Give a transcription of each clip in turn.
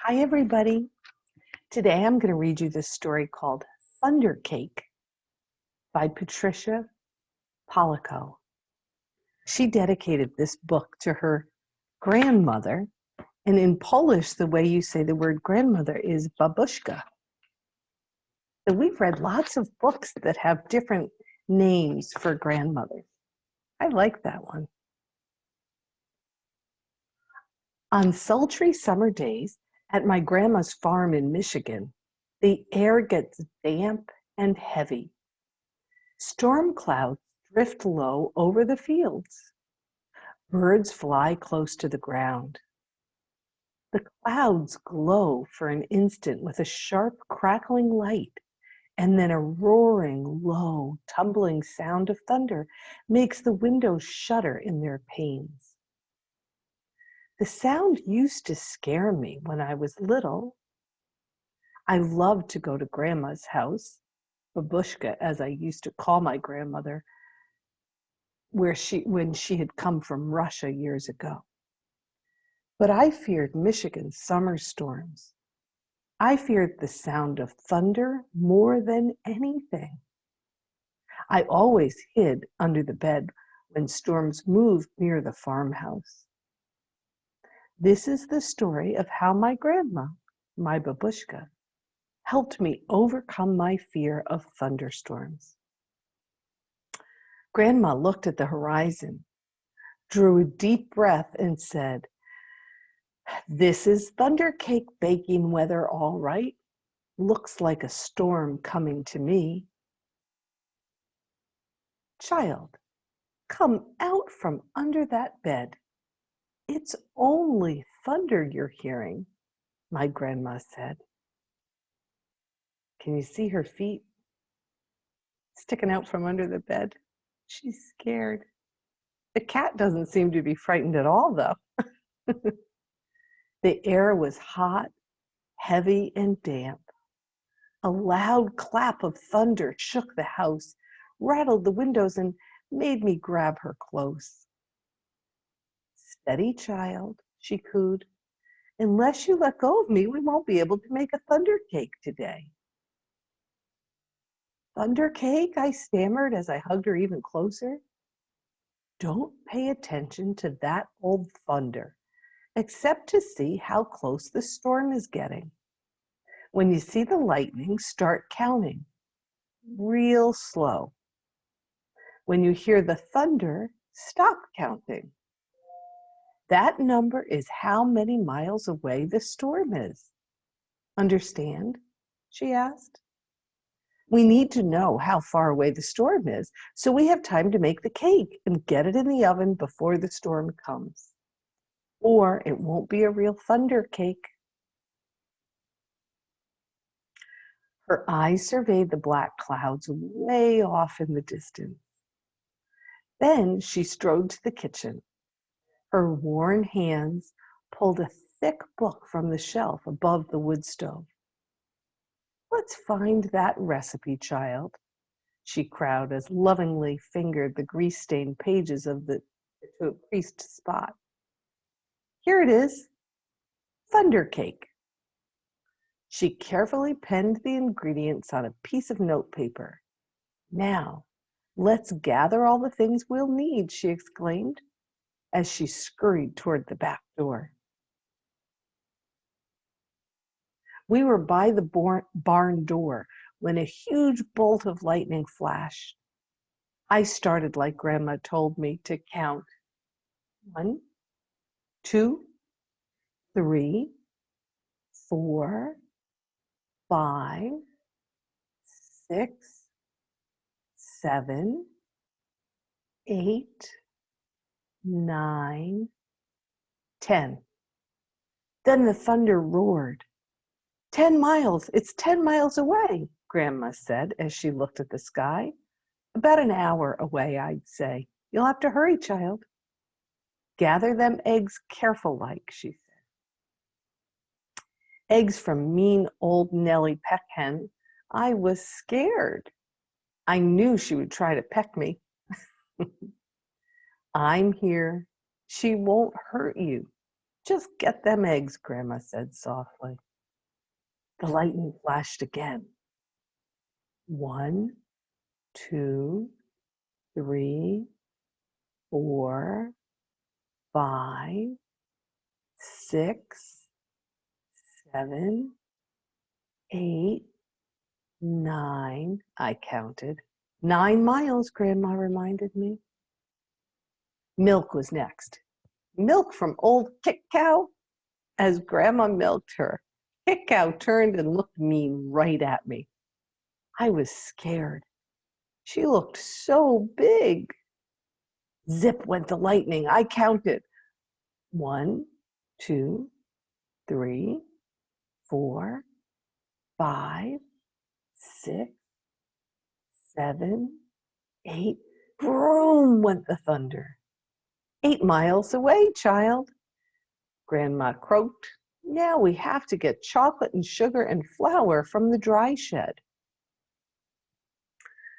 Hi, everybody. Today I'm going to read you this story called Thunder Cake by Patricia Polacco. She dedicated this book to her grandmother, and in Polish, the way you say the word grandmother is babushka. So we've read lots of books that have different names for grandmothers. I like that one. On sultry summer days at my grandma's farm in Michigan, the air gets damp and heavy. Storm clouds drift low over the fields. Birds fly close to the ground. The clouds glow for an instant with a sharp crackling light, and then a roaring, low, tumbling sound of thunder makes the windows shudder in their panes. The sound used to scare me when I was little. I loved to go to Grandma's house, babushka as I used to call my grandmother, when she had come from Russia years ago. But I feared Michigan's summer storms. I feared the sound of thunder more than anything. I always hid under the bed when storms moved near the farmhouse. This is the story of how my grandma, my babushka, helped me overcome my fear of thunderstorms. Grandma looked at the horizon, drew a deep breath, and said, "This is thunder cake baking weather, all right. Looks like a storm coming to me." "Child, come out from under that bed. It's only thunder you're hearing," my grandma said. Can you see her feet sticking out from under the bed? She's scared. The cat doesn't seem to be frightened at all, though. The air was hot, heavy, and damp. A loud clap of thunder shook the house, rattled the windows, and made me grab her close. "Steady, child," she cooed. "Unless you let go of me, we won't be able to make a thunder cake today." "Thunder cake?" I stammered as I hugged her even closer. "Don't pay attention to that old thunder, except to see how close the storm is getting. When you see the lightning, start counting, real slow. When you hear the thunder, stop counting. That number is how many miles away the storm is. Understand?" she asked. "We need to know how far away the storm is so we have time to make the cake and get it in the oven before the storm comes. Or it won't be a real thunder cake." Her eyes surveyed the black clouds way off in the distance. Then she strode to the kitchen. Her worn hands pulled a thick book from the shelf above the wood stove. "Let's find that recipe, child," she crowed as lovingly fingered the grease-stained pages to a creased spot. "Here it is, thunder cake." She carefully penned the ingredients on a piece of notepaper. "Now, let's gather all the things we'll need," she exclaimed as she scurried toward the back door. We were by the barn door when a huge bolt of lightning flashed. I started like Grandma told me to count. 1, 2, 3, 4, 5, 6, 7, 8, 9, 10. Then the thunder roared. 10 miles, it's 10 miles away," Grandma said as she looked at the sky. "About an hour away, I'd say. You'll have to hurry, child. Gather them eggs careful like," she said. Eggs from mean old Nellie Peckhen. I was scared. I knew she would try to peck me. "I'm here. She won't hurt you," Just get them eggs, Grandma said softly. The lightning flashed again. 1, 2, 3, 4, 5, 6, 7, 8, 9, I counted. 9 miles, Grandma reminded me. Milk was next. Milk from old Kick Cow. As Grandma milked her, Kick Cow turned and looked mean right at me. I was scared. She looked so big. Zip went the lightning. I counted. 1, 2, 3, 4, 5, 6, 7, 8. Vroom went the thunder. 8 miles away, child. Grandma croaked. Now we have to get chocolate and sugar and flour from the dry shed.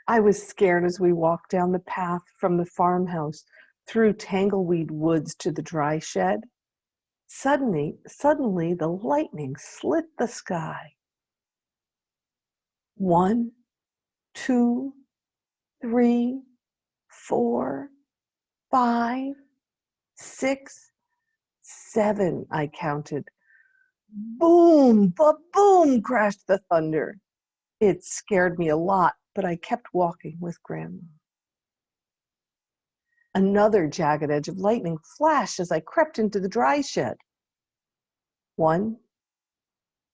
I was scared as we walked down the path from the farmhouse through tangleweed woods to the dry shed. Suddenly, the lightning slit the sky. 1, 2, 3, 4, 5, 6, 7, I counted. Boom, ba-boom, crashed the thunder. It scared me a lot, but I kept walking with Grandma. Another jagged edge of lightning flashed as I crept into the dry shed. 1,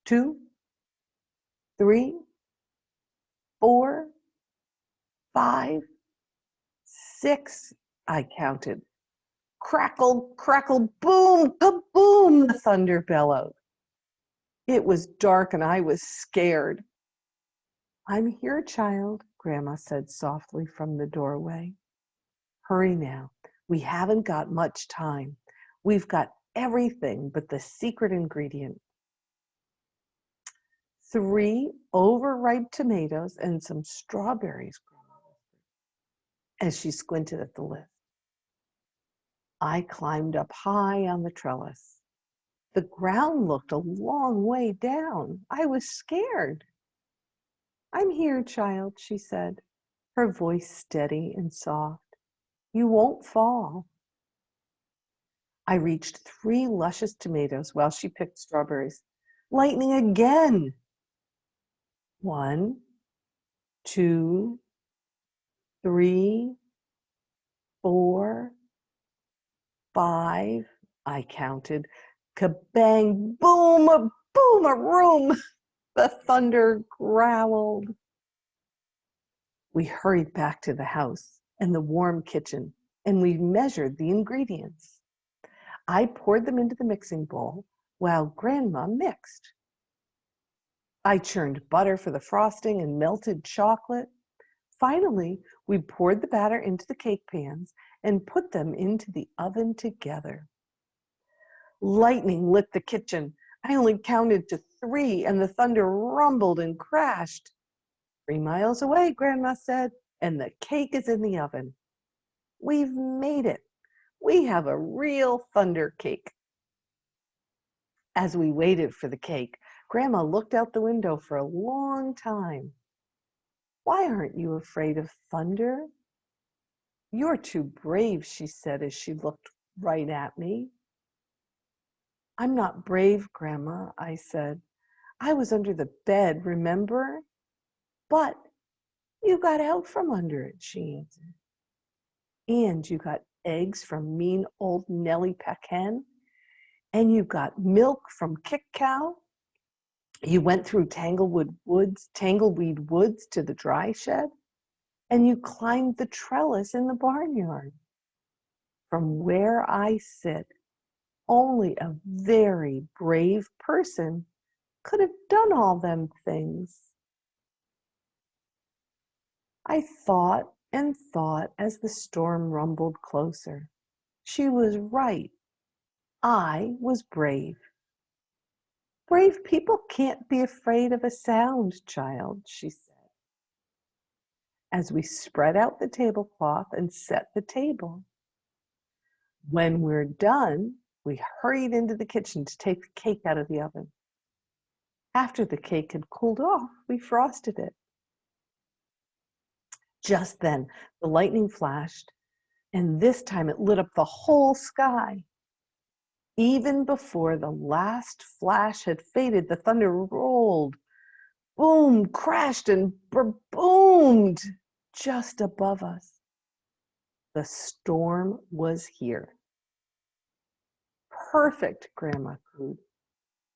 2, 3, 4, 5, 6, I counted. Crackle, crackle, boom, kaboom, the thunder bellowed. It was dark and I was scared. I'm here, child, Grandma said softly from the doorway. Hurry now. We haven't got much time. We've got everything but the secret ingredient. 3 overripe tomatoes and some strawberries, Grandma whispered, as she squinted at the list. I climbed up high on the trellis. The ground looked a long way down. I was scared. I'm here, child, she said, her voice steady and soft. You won't fall. I reached 3 luscious tomatoes while she picked strawberries. Lightning again. 1, 2, 3, 4, 5, I counted. Kabang, boom, a boom, a room. The thunder growled. We hurried back to the house and the warm kitchen, and we measured the ingredients. I poured them into the mixing bowl while Grandma mixed. I churned butter for the frosting and melted chocolate. Finally, we poured the batter into the cake pans and put them into the oven together. Lightning lit the kitchen. I only counted to 3 and the thunder rumbled and crashed. 3 miles away, Grandma said, and the cake is in the oven. We've made it. We have a real thunder cake. As we waited for the cake, Grandma looked out the window for a long time. Why aren't you afraid of thunder? You're too brave, she said as she looked right at me. I'm not brave, Grandma, I said. I was under the bed, remember? But you got out from under it, she answered. And you got eggs from mean old Nellie Peck Hen, and you got milk from Kick Cow. You went through tangleweed woods to the dry shed, and you climbed the trellis in the barnyard. From where I sit, only a very brave person could have done all them things. I thought and thought as the storm rumbled closer. She was right. I was brave. Brave people can't be afraid of a sound, child, she said, as we spread out the tablecloth and set the table. When we're done, We hurried into the kitchen to take the cake out of the oven. After the cake had cooled off, we frosted it. Just then, the lightning flashed, and this time it lit up the whole sky. Even before the last flash had faded, the thunder rolled, boom, crashed, and boomed just above us. The storm was here. Perfect, Grandma cooed.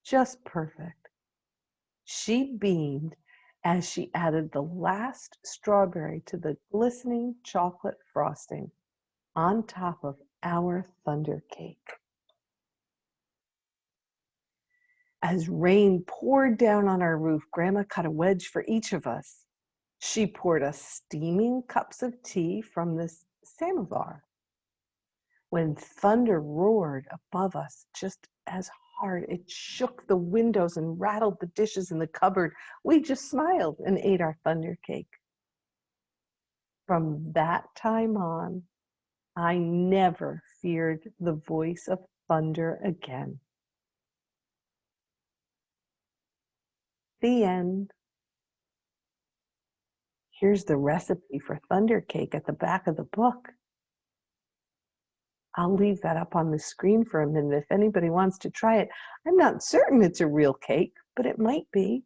Just perfect. She beamed as she added the last strawberry to the glistening chocolate frosting on top of our thunder cake. As rain poured down on our roof, Grandma cut a wedge for each of us. She poured us steaming cups of tea from this samovar. When thunder roared above us just as hard, it shook the windows and rattled the dishes in the cupboard. We just smiled and ate our thunder cake. From that time on, I never feared the voice of thunder again. The end. Here's the recipe for thunder cake at the back of the book. I'll leave that up on the screen for a minute if anybody wants to try it. I'm not certain it's a real cake, but it might be.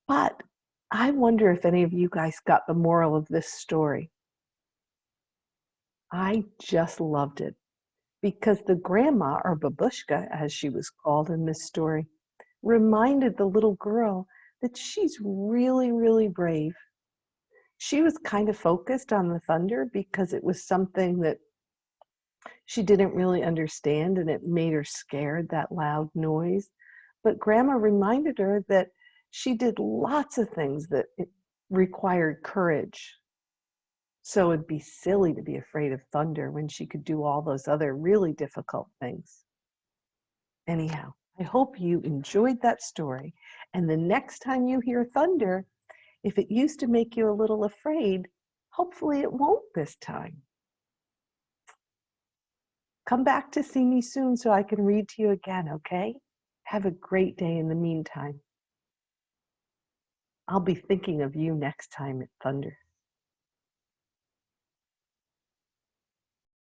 But I wonder if any of you guys got the moral of this story. I just loved it because the grandma, or babushka as she was called in this story, reminded the little girl that she's really, really brave. She was kind of focused on the thunder because it was something that she didn't really understand and it made her scared, that loud noise. But Grandma reminded her that she did lots of things that required courage. So it'd be silly to be afraid of thunder when she could do all those other really difficult things. Anyhow, I hope you enjoyed that story. And the next time you hear thunder, if it used to make you a little afraid, hopefully it won't this time. Come back to see me soon so I can read to you again, okay? Have a great day in the meantime. I'll be thinking of you next time it thunders.